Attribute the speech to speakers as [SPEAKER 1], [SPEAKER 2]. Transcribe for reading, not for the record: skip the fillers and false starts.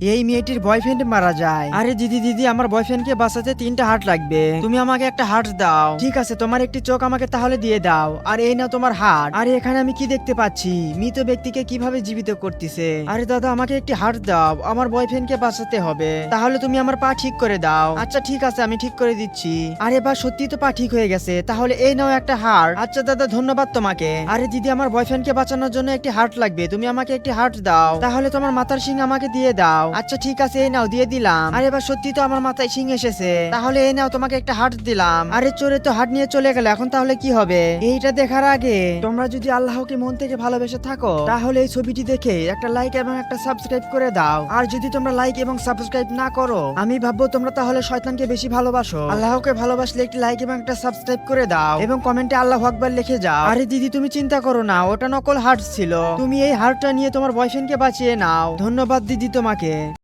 [SPEAKER 1] এই মেয়েটির বয়ফ্রেন্ড মারা যায়। আরে দিদি দিদি, আমার বয়ফ্রেন্ডকে বাঁচাতে 3টা হার্ট লাগবে, তুমি আমাকে একটা হার্ট দাও। ঠিক আছে, তোমার একটি চোখ আমাকে তাহলে দিয়ে দাও, আর এই নাও তোমার হার্ট। আরে এখানে আমি কি দেখতে পাচ্ছি, মৃত ব্যক্তিকে কিভাবে জীবিত করতেছে। আরে দাদা, আমাকে একটি হার্ট দাও, আমার বয়ফ্রেন্ডকে বাঁচাতে হবে। তাহলে তুমি আমার পা ঠিক করে দাও। আচ্ছা ঠিক আছে, আমি ঠিক করে দিচ্ছি। আরে বা সত্যি তো পা ঠিক হয়ে গেছে, তাহলে এই নাও একটা হার্ট। আচ্ছা দাদা, ধন্যবাদ তোমাকে। আরে দিদি, আমার বয়ফ্রেন্ডকে বাঁচানোর জন্য একটি হার্ট লাগবে, তুমি আমাকে একটি হার্ট দাও। তাহলে তোমার মাথার শিং আমাকে দিয়ে দাও। আচ্ছা ঠিক আছে, এই নাও দিয়ে দিলাম। আরে বা সত্যি তো আমার মাথায় শিং এসেছে, তাহলে এই নাও তোমাকে একটা হার্ট দিলাম। আরে চোরে তো হার্ট নিয়ে চলে গেল, এখন তাহলে কি হবে? এইটা দেখার আগে তোমরা যদি আল্লাহকে মন থেকে ভালোবেসে থাকো, তাহলে এই ছবিটি দেখে একটা লাইক এবং একটা সাবস্ক্রাইব করে দাও। আর যদি তোমরা লাইক এবং সাবস্ক্রাইব না করো, আমি ভাববো তোমরা তাহলে শয়তানকে বেশি ভালোবাসো। আল্লাহকে ভালোবাসলে একটি লাইক এবং একটা সাবস্ক্রাইব করে দাও এবং কমেন্টে আল্লাহু আকবার লিখে যাও। আরে দিদি, তুমি চিন্তা করো না, ওটা নকল হার্ট ছিল। তুমি এই হার্টটা নিয়ে তোমার বয়ফ্রেন্ডকে বাঁচিয়ে নাও। ধন্যবাদ দিদি তোমাকে।